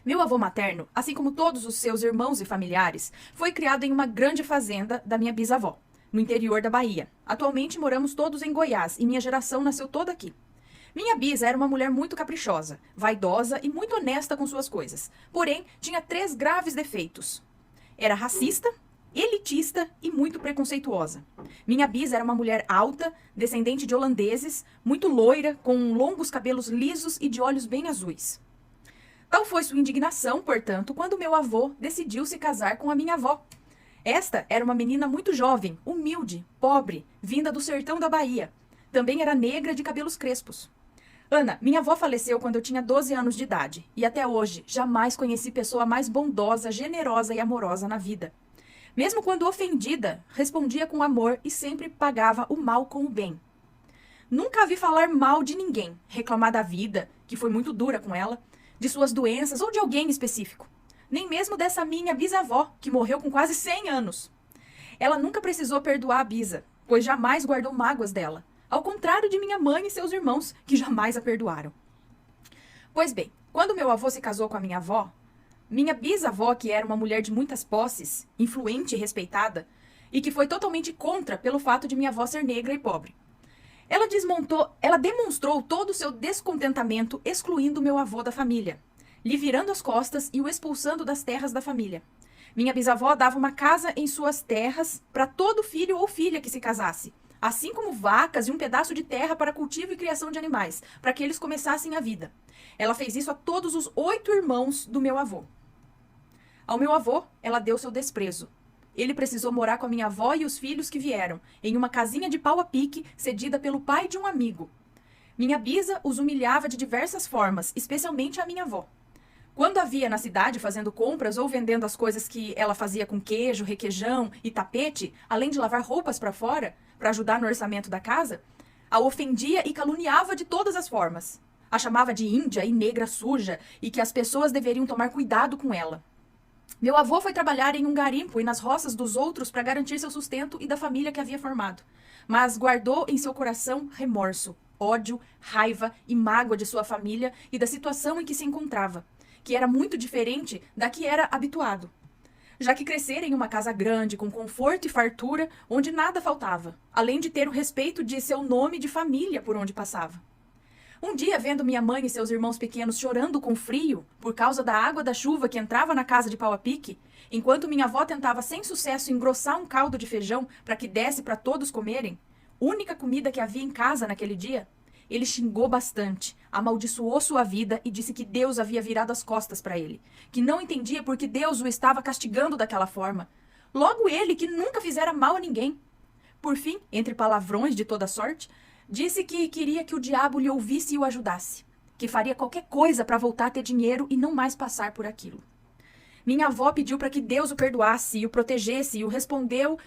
Meu avô materno, assim como todos os seus irmãos e familiares, foi criado em uma grande fazenda da minha bisavó, no interior da Bahia. Atualmente moramos todos em Goiás e minha geração nasceu toda aqui. Minha bisa era uma mulher muito caprichosa, vaidosa e muito honesta com suas coisas. Porém, tinha 3 graves defeitos. Era racista, elitista e muito preconceituosa. Minha bisa era uma mulher alta, descendente de holandeses, muito loira, com longos cabelos lisos e de olhos bem azuis. Tal foi sua indignação, portanto, quando meu avô decidiu se casar com a minha avó. Esta era uma menina muito jovem, humilde, pobre, vinda do sertão da Bahia. Também era negra de cabelos crespos. Ana, minha avó faleceu quando eu tinha 12 anos de idade, e até hoje jamais conheci pessoa mais bondosa, generosa e amorosa na vida. Mesmo quando ofendida, respondia com amor e sempre pagava o mal com o bem. Nunca a vi falar mal de ninguém, reclamar da vida, que foi muito dura com ela, de suas doenças ou de alguém específico. Nem mesmo dessa minha bisavó, que morreu com quase 100 anos. Ela nunca precisou perdoar a bisa, pois jamais guardou mágoas dela, ao contrário de minha mãe e seus irmãos, que jamais a perdoaram. Pois bem, quando meu avô se casou com a minha bisavó, que era uma mulher de muitas posses, influente e respeitada, e que foi totalmente contra pelo fato de minha avó ser negra e pobre. Ela demonstrou todo o seu descontentamento excluindo meu avô da família, lhe virando as costas e o expulsando das terras da família. Minha bisavó dava uma casa em suas terras para todo filho ou filha que se casasse, assim como vacas e um pedaço de terra para cultivo e criação de animais, para que eles começassem a vida. Ela fez isso a todos os 8 irmãos do meu avô. Ao meu avô, ela deu seu desprezo. Ele precisou morar com a minha avó e os filhos que vieram, em uma casinha de pau a pique, cedida pelo pai de um amigo. Minha bisa os humilhava de diversas formas, especialmente a minha avó. Quando a via na cidade fazendo compras ou vendendo as coisas que ela fazia com queijo, requeijão e tapete, além de lavar roupas para fora, para ajudar no orçamento da casa, a ofendia e caluniava de todas as formas. A chamava de índia e negra suja e que as pessoas deveriam tomar cuidado com ela. Meu avô foi trabalhar em um garimpo e nas roças dos outros para garantir seu sustento e da família que havia formado. Mas guardou em seu coração remorso, ódio, raiva e mágoa de sua família e da situação em que se encontrava, que era muito diferente da que era habituado, já que crescera em uma casa grande, com conforto e fartura, onde nada faltava, além de ter o respeito de seu nome de família por onde passava. Um dia, vendo minha mãe e seus irmãos pequenos chorando com frio por causa da água da chuva que entrava na casa de pau a pique, enquanto minha avó tentava sem sucesso engrossar um caldo de feijão para que desse para todos comerem, única comida que havia em casa naquele dia, ele xingou bastante, amaldiçoou sua vida e disse que Deus havia virado as costas para ele, que não entendia por que Deus o estava castigando daquela forma. Logo ele, que nunca fizera mal a ninguém. Por fim, entre palavrões de toda sorte, disse que queria que o diabo lhe ouvisse e o ajudasse, que faria qualquer coisa para voltar a ter dinheiro e não mais passar por aquilo. Minha avó pediu para que Deus o perdoasse e o protegesse e o respondeu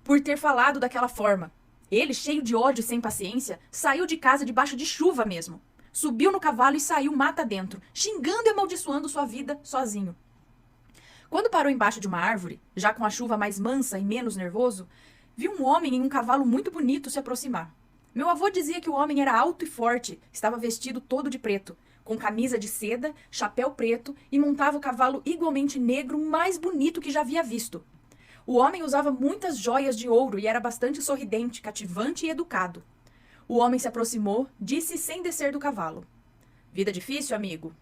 por ter falado daquela forma. Ele, cheio de ódio e sem paciência, saiu de casa debaixo de chuva mesmo. Subiu no cavalo e saiu mata dentro, xingando e amaldiçoando sua vida sozinho. Quando parou embaixo de uma árvore, já com a chuva mais mansa e menos nervoso, viu um homem em um cavalo muito bonito se aproximar. Meu avô dizia que o homem era alto e forte, estava vestido todo de preto, com camisa de seda, chapéu preto e montava o cavalo igualmente negro mais bonito que já havia visto. O homem usava muitas joias de ouro e era bastante sorridente, cativante e educado. O homem se aproximou, disse sem descer do cavalo: "Vida difícil, amigo?"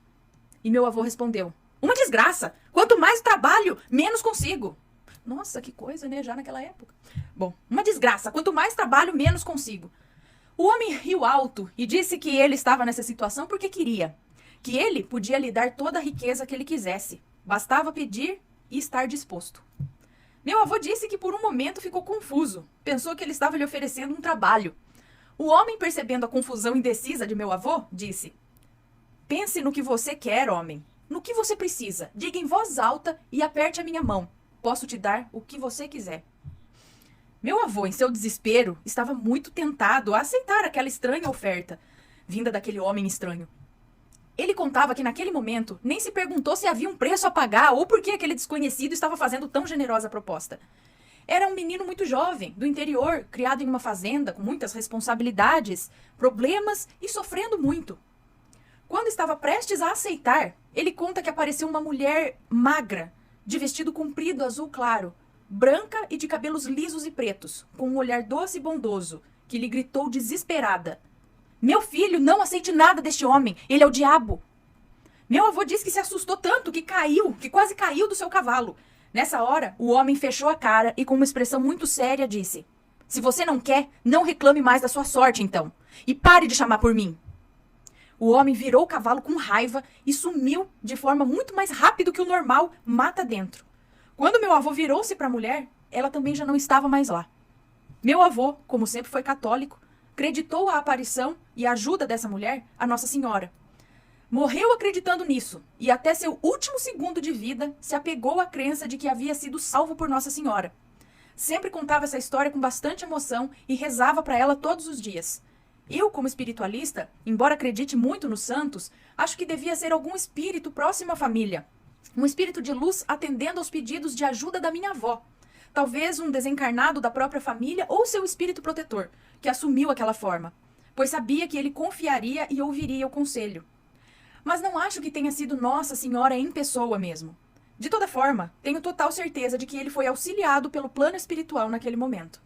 E meu avô respondeu: "Uma desgraça! Quanto mais trabalho, menos consigo." Nossa, que coisa, né? Já naquela época. Bom, uma desgraça. Quanto mais trabalho, menos consigo. O homem riu alto e disse que ele estava nessa situação porque queria. Que ele podia lhe dar toda a riqueza que ele quisesse. Bastava pedir e estar disposto. Meu avô disse que por um momento ficou confuso. Pensou que ele estava lhe oferecendo um trabalho. O homem, percebendo a confusão indecisa de meu avô, disse: "Pense no que você quer, homem. No que você precisa. Diga em voz alta e aperte a minha mão. Posso te dar o que você quiser." Meu avô, em seu desespero, estava muito tentado a aceitar aquela estranha oferta, vinda daquele homem estranho. Ele contava que naquele momento nem se perguntou se havia um preço a pagar ou por que aquele desconhecido estava fazendo tão generosa proposta. Era um menino muito jovem, do interior, criado em uma fazenda, com muitas responsabilidades, problemas e sofrendo muito. Quando estava prestes a aceitar, ele conta que apareceu uma mulher magra, de vestido comprido azul claro, branca e de cabelos lisos e pretos, com um olhar doce e bondoso, que lhe gritou desesperada: "Meu filho, não aceite nada deste homem, ele é o diabo." Meu avô disse que se assustou tanto que quase caiu do seu cavalo. Nessa hora, o homem fechou a cara e com uma expressão muito séria disse: "Se você não quer, não reclame mais da sua sorte então, e pare de chamar por mim." O homem virou o cavalo com raiva e sumiu de forma muito mais rápida que o normal, mata dentro. Quando meu avô virou-se para a mulher, ela também já não estava mais lá. Meu avô, como sempre foi católico, acreditou a aparição e a ajuda dessa mulher a Nossa Senhora. Morreu acreditando nisso e até seu último segundo de vida se apegou à crença de que havia sido salvo por Nossa Senhora. Sempre contava essa história com bastante emoção e rezava para ela todos os dias. Eu, como espiritualista, embora acredite muito nos santos, acho que devia ser algum espírito próximo à família. Um espírito de luz atendendo aos pedidos de ajuda da minha avó. Talvez um desencarnado da própria família ou seu espírito protetor, que assumiu aquela forma, pois sabia que ele confiaria e ouviria o conselho. Mas não acho que tenha sido Nossa Senhora em pessoa mesmo. De toda forma, tenho total certeza de que ele foi auxiliado pelo plano espiritual naquele momento.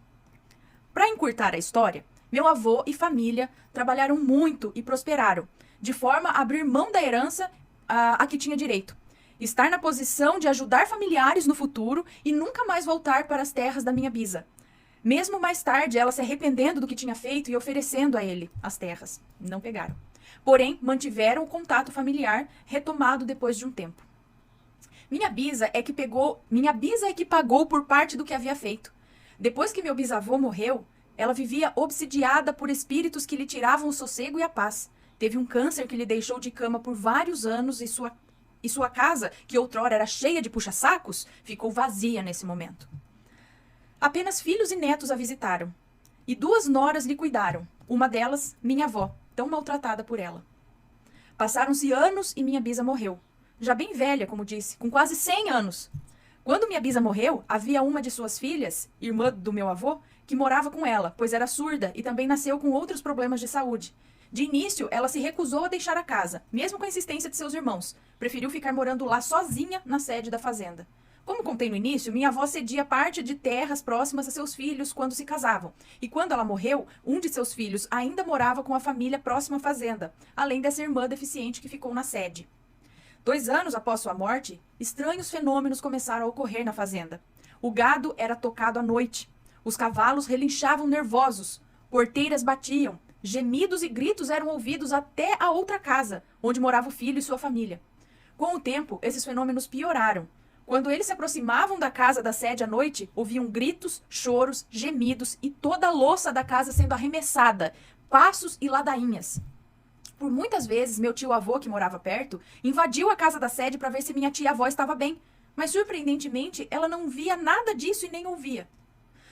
Para encurtar a história, meu avô e família trabalharam muito e prosperaram, de forma a abrir mão da herança a que tinha direito, estar na posição de ajudar familiares no futuro e nunca mais voltar para as terras da minha bisa. Mesmo mais tarde, ela se arrependendo do que tinha feito e oferecendo a ele as terras. Não pegaram. Porém, mantiveram o contato familiar, retomado depois de um tempo. Minha bisa é que pagou por parte do que havia feito. Depois que meu bisavô morreu, ela vivia obsidiada por espíritos que lhe tiravam o sossego e a paz. Teve um câncer que lhe deixou de cama por vários anos e sua casa, que outrora era cheia de puxa-sacos, ficou vazia nesse momento. Apenas filhos e netos a visitaram. E 2 noras lhe cuidaram. Uma delas, minha avó, tão maltratada por ela. Passaram-se anos e minha bisa morreu. Já bem velha, como disse, com quase 100 anos. Quando minha bisa morreu, havia uma de suas filhas, irmã do meu avô, que morava com ela, pois era surda e também nasceu com outros problemas de saúde. De início, ela se recusou a deixar a casa, mesmo com a insistência de seus irmãos. Preferiu ficar morando lá sozinha na sede da fazenda. Como contei no início, minha avó cedia parte de terras próximas a seus filhos quando se casavam. E quando ela morreu, um de seus filhos ainda morava com a família próxima à fazenda, além dessa irmã deficiente que ficou na sede. 2 anos após sua morte, estranhos fenômenos começaram a ocorrer na fazenda. O gado era tocado à noite. Os cavalos relinchavam nervosos. Porteiras batiam. Gemidos e gritos eram ouvidos até a outra casa, onde morava o filho e sua família. Com o tempo, esses fenômenos pioraram. Quando eles se aproximavam da casa da sede à noite, ouviam gritos, choros, gemidos e toda a louça da casa sendo arremessada, passos e ladainhas. Por muitas vezes, meu tio-avô, que morava perto, invadiu a casa da sede para ver se minha tia-avó estava bem, mas surpreendentemente ela não via nada disso e nem ouvia.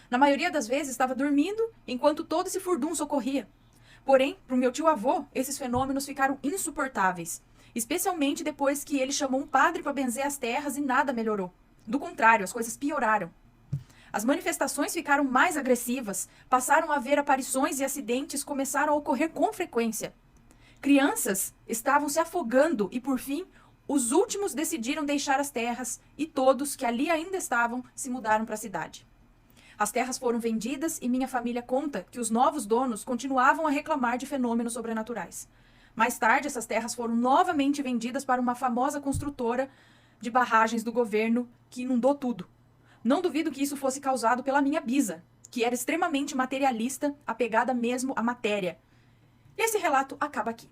Na maioria das vezes estava dormindo, enquanto todo esse furdunço ocorria. Porém, para o meu tio-avô, esses fenômenos ficaram insuportáveis, especialmente depois que ele chamou um padre para benzer as terras e nada melhorou. Do contrário, as coisas pioraram. As manifestações ficaram mais agressivas, passaram a haver aparições e acidentes começaram a ocorrer com frequência. Crianças estavam se afogando e, por fim, os últimos decidiram deixar as terras e todos que ali ainda estavam se mudaram para a cidade. As terras foram vendidas e minha família conta que os novos donos continuavam a reclamar de fenômenos sobrenaturais. Mais tarde, essas terras foram novamente vendidas para uma famosa construtora de barragens do governo que inundou tudo. Não duvido que isso fosse causado pela minha bisa, que era extremamente materialista, apegada mesmo à matéria. Esse relato acaba aqui.